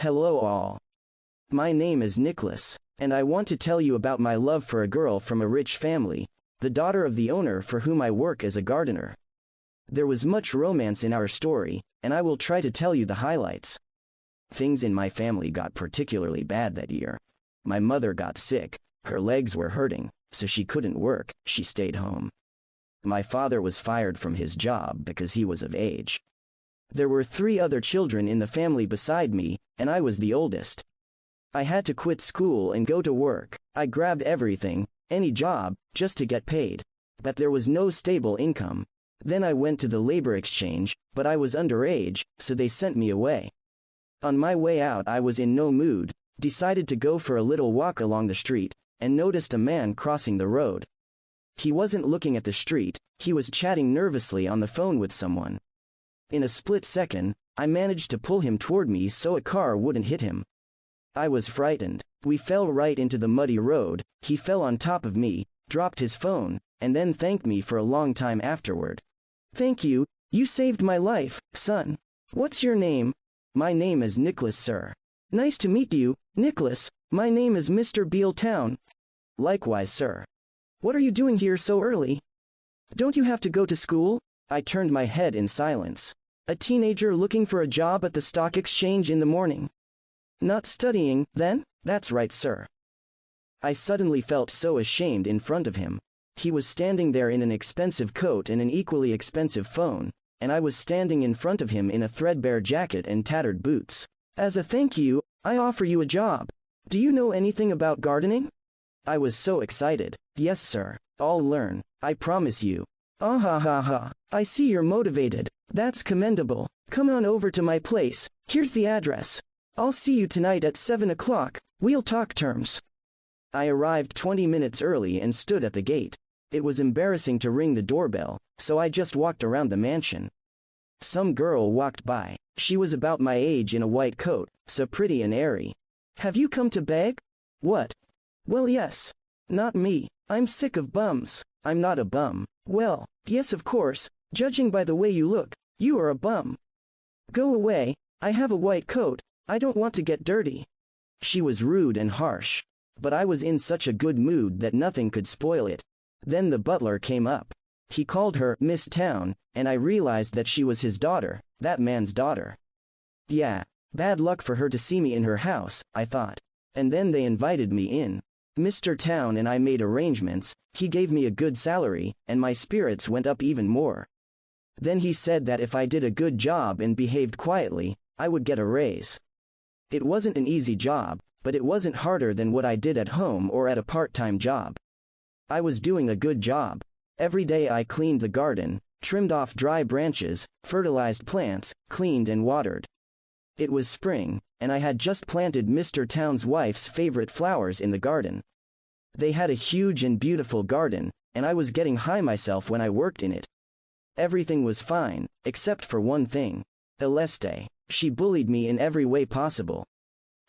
Hello all. My name is Nicholas, and I want to tell you about my love for a girl from a rich family, the daughter of the owner for whom I work as a gardener. There was much romance in our story, and I will try to tell you the highlights. Things in my family got particularly bad that year. My mother got sick, her legs were hurting, so she couldn't work, she stayed home. My father was fired from his job because he was of age. There were 3 other children in the family beside me, and I was the oldest. I had to quit school and go to work. I grabbed everything, any job, just to get paid. But there was no stable income. Then I went to the labor exchange, but I was underage, so they sent me away. On my way out I was in no mood, decided to go for a little walk along the street, and noticed a man crossing the road. He wasn't looking at the street, he was chatting nervously on the phone with someone. In a split second, I managed to pull him toward me so a car wouldn't hit him. I was frightened. We fell right into the muddy road, he fell on top of me, dropped his phone, and then thanked me for a long time afterward. "Thank you, you saved my life, son. What's your name?" "My name is Nicholas, sir." "Nice to meet you, Nicholas. My name is Mr. Bealtown." "Likewise, sir." "What are you doing here so early? Don't you have to go to school?" I turned my head in silence. "A teenager looking for a job at the stock exchange in the morning. Not studying, then?" "That's right, sir." I suddenly felt so ashamed in front of him. He was standing there in an expensive coat and an equally expensive phone, and I was standing in front of him in a threadbare jacket and tattered boots. "As a thank you, I offer you a job. Do you know anything about gardening?" I was so excited. "Yes, sir. I'll learn, I promise you." "Ah ha ha ha. I see you're motivated. That's commendable. Come on over to my place. Here's the address. I'll see you tonight at 7 o'clock. We'll talk terms." I arrived 20 minutes early and stood at the gate. It was embarrassing to ring the doorbell, so I just walked around the mansion. Some girl walked by. She was about my age in a white coat, so pretty and airy. "Have you come to beg?" "What?" "Well, yes. Not me. I'm sick of bums." "I'm not a bum." "Well, yes, of course. Judging by the way you look, you are a bum. Go away. I have a white coat. I don't want to get dirty." She was rude and harsh, but I was in such a good mood that nothing could spoil it. Then the butler came up. He called her Miss Town, and I realized that she was his daughter, that man's daughter. Yeah, bad luck for her to see me in her house, I thought. And then they invited me in. Mr. Town and I made arrangements, he gave me a good salary, and my spirits went up even more. Then he said that if I did a good job and behaved quietly, I would get a raise. It wasn't an easy job, but it wasn't harder than what I did at home or at a part-time job. I was doing a good job. Every day I cleaned the garden, trimmed off dry branches, fertilized plants, cleaned and watered. It was spring, and I had just planted Mr. Town's wife's favorite flowers in the garden. They had a huge and beautiful garden, and I was getting high myself when I worked in it. Everything was fine, except for one thing. Celeste. She bullied me in every way possible.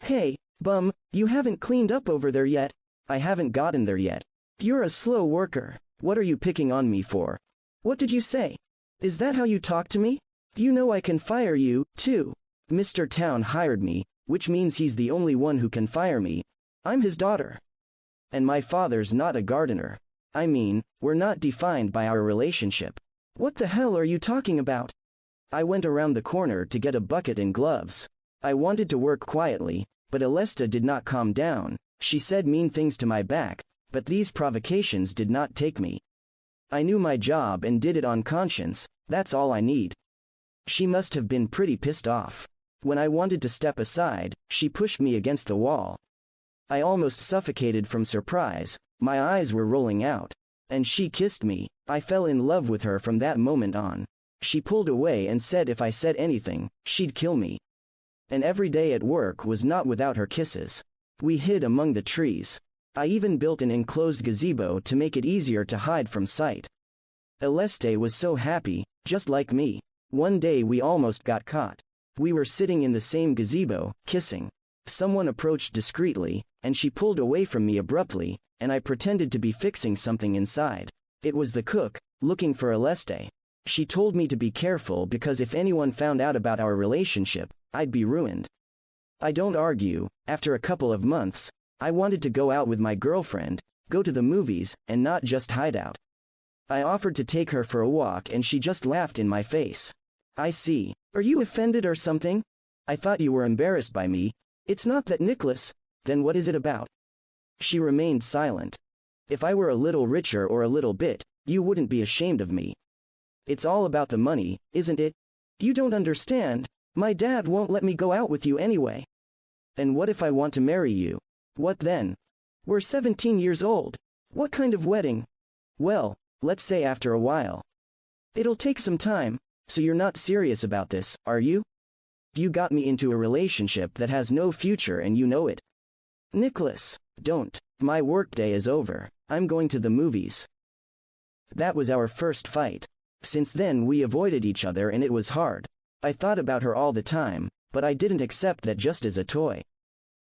"Hey, bum, you haven't cleaned up over there yet." "I haven't gotten there yet." "You're a slow worker. What are you picking on me for?" "What did you say? Is that how you talk to me? You know I can fire you, too." Mr. Town hired me, which means he's the only one who can fire me. I'm his daughter. And my father's not a gardener. I mean, we're not defined by our relationship. What the hell are you talking about? I went around the corner to get a bucket and gloves. I wanted to work quietly, but Alesta did not calm down. She said mean things to my back, but these provocations did not take me. I knew my job and did it on conscience, that's all I need. She must have been pretty pissed off. When I wanted to step aside, she pushed me against the wall. I almost suffocated from surprise, my eyes were rolling out. And she kissed me. I fell in love with her from that moment on. She pulled away and said if I said anything, she'd kill me. And every day at work was not without her kisses. We hid among the trees. I even built an enclosed gazebo to make it easier to hide from sight. Celeste was so happy, just like me. One day we almost got caught. We were sitting in the same gazebo, kissing. Someone approached discreetly, and she pulled away from me abruptly, and I pretended to be fixing something inside. It was the cook, looking for Celeste. She told me to be careful because if anyone found out about our relationship, I'd be ruined. I don't argue. After a couple of months, I wanted to go out with my girlfriend, go to the movies, and not just hide out. I offered to take her for a walk and she just laughed in my face. I see. Are you offended or something? I thought you were embarrassed by me. It's not that, Nicholas. Then what is it about? She remained silent. If I were a little richer or a little bit, you wouldn't be ashamed of me. It's all about the money, isn't it? You don't understand. My dad won't let me go out with you anyway. And what if I want to marry you? What then? We're 17 years old. What kind of wedding? Well, let's say after a while. It'll take some time, so you're not serious about this, are you? You got me into a relationship that has no future and you know it. Nicholas, don't. My workday is over. I'm going to the movies. That was our first fight. Since then we avoided each other and it was hard. I thought about her all the time, but I didn't accept that just as a toy.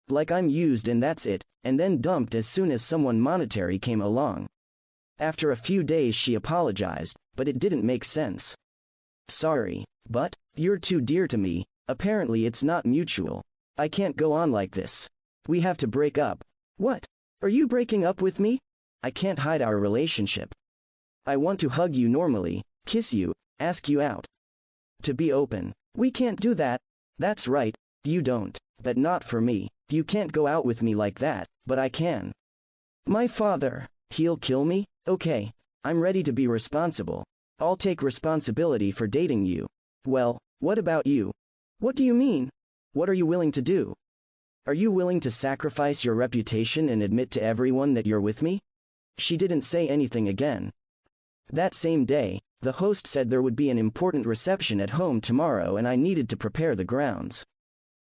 Like I'm used and that's it, and then dumped as soon as someone monetary came along. After a few days she apologized, but it didn't make sense. Sorry, but you're too dear to me. Apparently it's not mutual. I can't go on like this. We have to break up. What? Are you breaking up with me? I can't hide our relationship. I want to hug you normally, kiss you, ask you out. To be open. We can't do that. That's right, you don't. But not for me. You can't go out with me like that, but I can. My father, he'll kill me? Okay, I'm ready to be responsible. I'll take responsibility for dating you. Well, what about you? What do you mean? What are you willing to do? Are you willing to sacrifice your reputation and admit to everyone that you're with me? She didn't say anything again. That same day, the host said there would be an important reception at home tomorrow and I needed to prepare the grounds.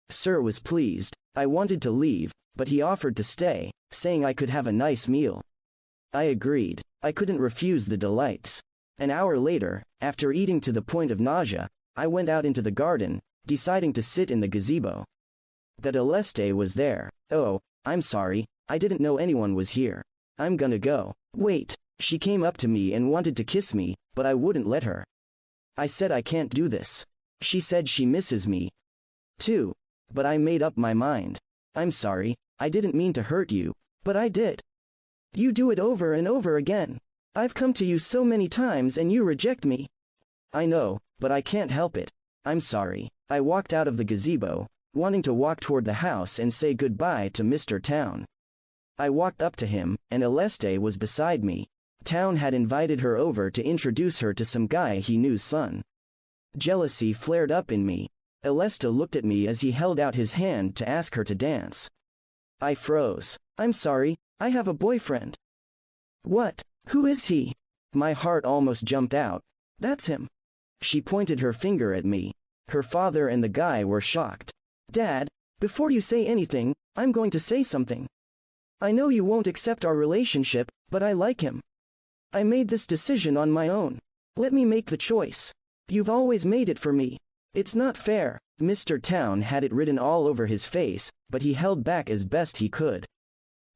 Sir was pleased. I wanted to leave, but he offered to stay, saying I could have a nice meal. I agreed. I couldn't refuse the delights. An hour later, after eating to the point of nausea, I went out into the garden, deciding to sit in the gazebo. But Aleste was there. Oh, I'm sorry, I didn't know anyone was here. I'm gonna go. Wait. She came up to me and wanted to kiss me, but I wouldn't let her. I said I can't do this. She said she misses me, too. But I made up my mind. I'm sorry, I didn't mean to hurt you, but I did. You do it over and over again. I've come to you so many times and you reject me. I know, but I can't help it. I'm sorry. I walked out of the gazebo, wanting to walk toward the house and say goodbye to Mr. Town. I walked up to him, and Aleste was beside me. Town had invited her over to introduce her to some guy he knew's son. Jealousy flared up in me. Aleste looked at me as he held out his hand to ask her to dance. I froze. I'm sorry, I have a boyfriend. What? Who is he? My heart almost jumped out. That's him. She pointed her finger at me. Her father and the guy were shocked. Dad, before you say anything, I'm going to say something. I know you won't accept our relationship, but I like him. I made this decision on my own. Let me make the choice. You've always made it for me. It's not fair. Mr. Town had it written all over his face, but he held back as best he could.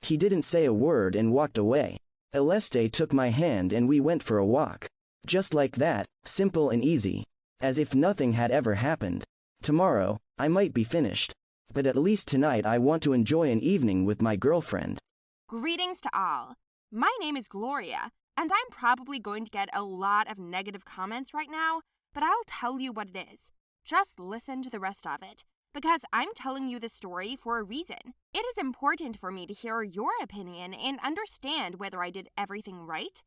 He didn't say a word and walked away. Aleste took my hand and we went for a walk. Just like that, simple and easy. As if nothing had ever happened. Tomorrow, I might be finished. But at least tonight I want to enjoy an evening with my girlfriend. Greetings to all. My name is Gloria, and I'm probably going to get a lot of negative comments right now, but I'll tell you what it is. Just listen to the rest of it, because I'm telling you this story for a reason. It is important for me to hear your opinion and understand whether I did everything right.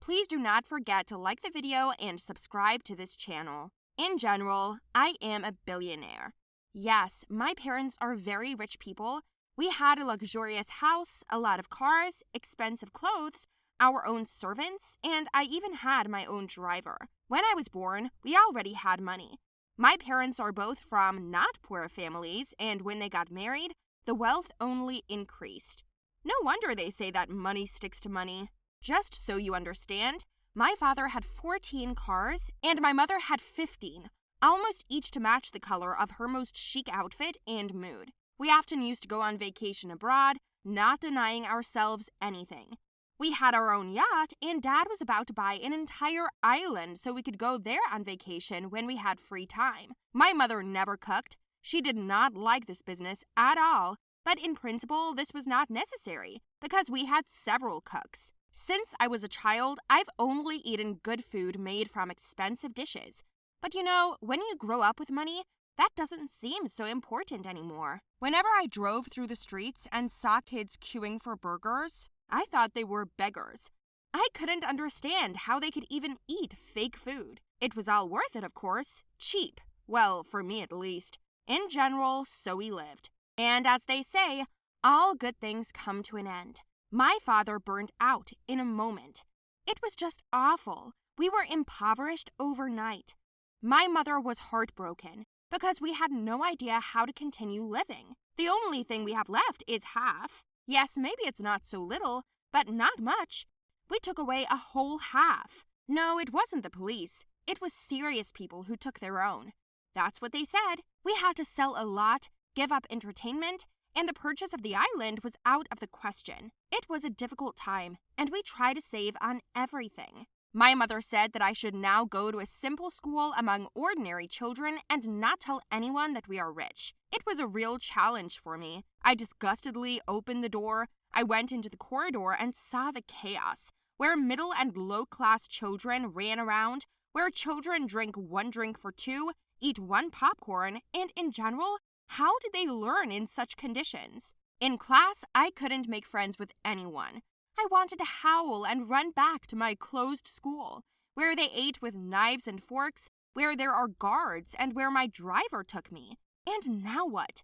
Please do not forget to like the video and subscribe to this channel. In general, I am a billionaire. Yes, my parents are very rich people. We had a luxurious house, a lot of cars, expensive clothes, our own servants, and I even had my own driver. When I was born, we already had money. My parents are both from not poor families, and when they got married, the wealth only increased. No wonder they say that money sticks to money. Just so you understand, my father had 14 cars, and my mother had 15, almost each to match the color of her most chic outfit and mood. We often used to go on vacation abroad, not denying ourselves anything. We had our own yacht, and Dad was about to buy an entire island so we could go there on vacation when we had free time. My mother never cooked. She did not like this business at all, but in principle, this was not necessary because we had several cooks. Since I was a child, I've only eaten good food made from expensive dishes. But when you grow up with money, that doesn't seem so important anymore. Whenever I drove through the streets and saw kids queuing for burgers, I thought they were beggars. I couldn't understand how they could even eat fake food. It was all worth it, of course. Cheap. Well, for me at least. In general, so we lived. And as they say, all good things come to an end. My father burned out in a moment. It was just awful. We were impoverished overnight. My mother was heartbroken because we had no idea how to continue living. The only thing we have left is half. Yes, maybe it's not so little, but not much. We took away a whole half. No, it wasn't the police. It was serious people who took their own. That's what they said. We had to sell a lot, give up entertainment, and the purchase of the island was out of the question. It was a difficult time, and we tried to save on everything. My mother said that I should now go to a simple school among ordinary children and not tell anyone that we are rich. It was a real challenge for me. I disgustedly opened the door. I went into the corridor and saw the chaos, where middle and low-class children ran around, where children drank one drink for two, eat one popcorn, and in general, how did they learn in such conditions? In class, I couldn't make friends with anyone. I wanted to howl and run back to my closed school, where they ate with knives and forks, where there are guards, and where my driver took me. And now what?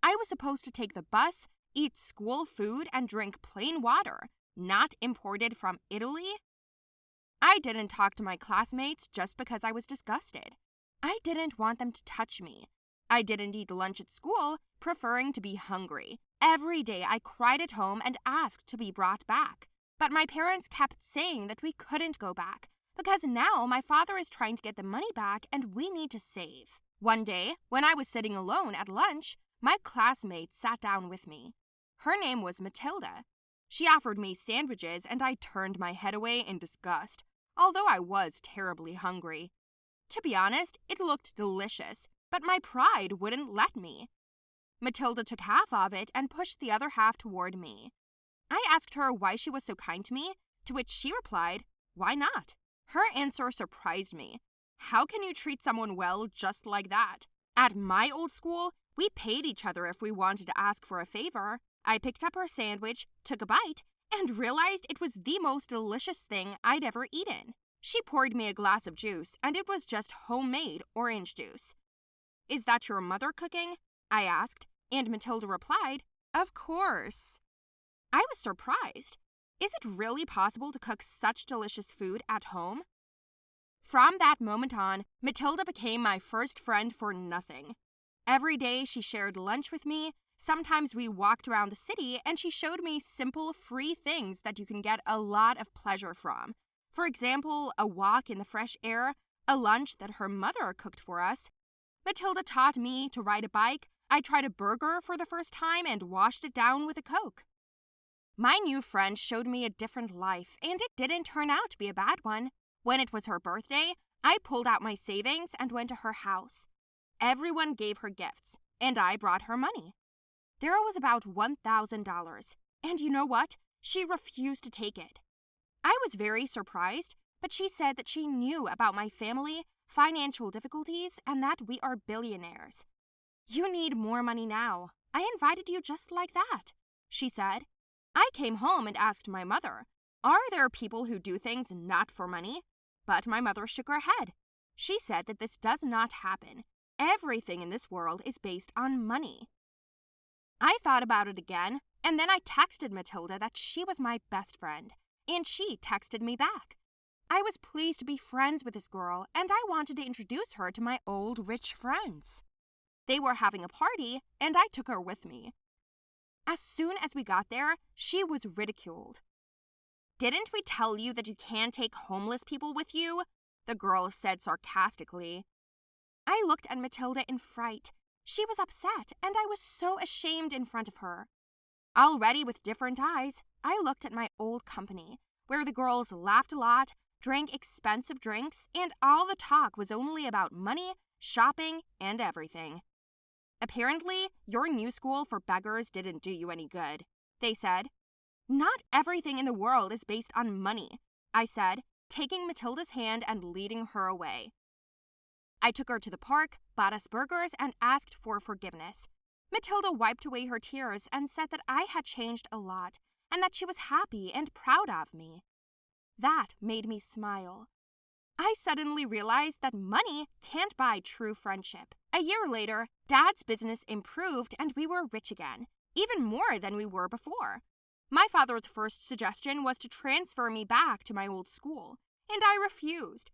I was supposed to take the bus, eat school food, and drink plain water, not imported from Italy? I didn't talk to my classmates just because I was disgusted. I didn't want them to touch me. I didn't eat lunch at school, preferring to be hungry. Every day I cried at home and asked to be brought back. But my parents kept saying that we couldn't go back, because now my father is trying to get the money back and we need to save. One day, when I was sitting alone at lunch, my classmate sat down with me. Her name was Matilda. She offered me sandwiches and I turned my head away in disgust, although I was terribly hungry. To be honest, it looked delicious, but my pride wouldn't let me. Matilda took half of it and pushed the other half toward me. I asked her why she was so kind to me, to which she replied, "Why not?" Her answer surprised me. How can you treat someone well just like that? At my old school, we paid each other if we wanted to ask for a favor. I picked up her sandwich, took a bite, and realized it was the most delicious thing I'd ever eaten. She poured me a glass of juice, and it was just homemade orange juice. "Is that your mother cooking?" I asked, and Matilda replied, "Of course." I was surprised. Is it really possible to cook such delicious food at home? From that moment on, Matilda became my first friend for nothing. Every day she shared lunch with me. Sometimes we walked around the city and she showed me simple, free things that you can get a lot of pleasure from. For example, a walk in the fresh air, a lunch that her mother cooked for us. Matilda taught me to ride a bike. I tried a burger for the first time and washed it down with a Coke. My new friend showed me a different life, and it didn't turn out to be a bad one. When it was her birthday, I pulled out my savings and went to her house. Everyone gave her gifts, and I brought her money. There was about $1,000, and you know what? She refused to take it. I was very surprised, but she said that she knew about my family, financial difficulties, and that we are billionaires. "You need more money now. I invited you just like that," she said. I came home and asked my mother, "Are there people who do things not for money?" But my mother shook her head. She said that this does not happen. Everything in this world is based on money. I thought about it again, and then I texted Matilda that she was my best friend, and she texted me back. I was pleased to be friends with this girl, and I wanted to introduce her to my old rich friends. They were having a party, and I took her with me. As soon as we got there, she was ridiculed. "Didn't we tell you that you can't take homeless people with you?" the girl said sarcastically. I looked at Matilda in fright. She was upset, and I was so ashamed in front of her. Already with different eyes, I looked at my old company, where the girls laughed a lot, drank expensive drinks, and all the talk was only about money, shopping, and everything. Apparently, your new school for beggars didn't do you any good, they said. Not everything in the world is based on money, I said, taking Matilda's hand and leading her away. I took her to the park, bought us burgers, and asked for forgiveness. Matilda wiped away her tears and said that I had changed a lot and that she was happy and proud of me. That made me smile. I suddenly realized that money can't buy true friendship. A year later, Dad's business improved and we were rich again, even more than we were before. My father's first suggestion was to transfer me back to my old school, and I refused.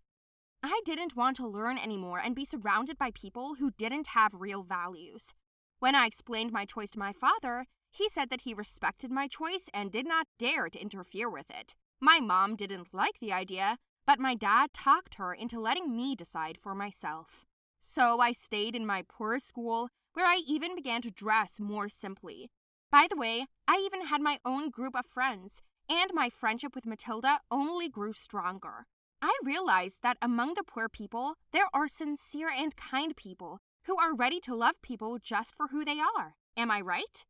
I didn't want to learn anymore and be surrounded by people who didn't have real values. When I explained my choice to my father, he said that he respected my choice and did not dare to interfere with it. My mom didn't like the idea, but my dad talked her into letting me decide for myself. So I stayed in my poor school, where I even began to dress more simply. By the way, I even had my own group of friends, and my friendship with Matilda only grew stronger. I realized that among the poor people, there are sincere and kind people who are ready to love people just for who they are. Am I right?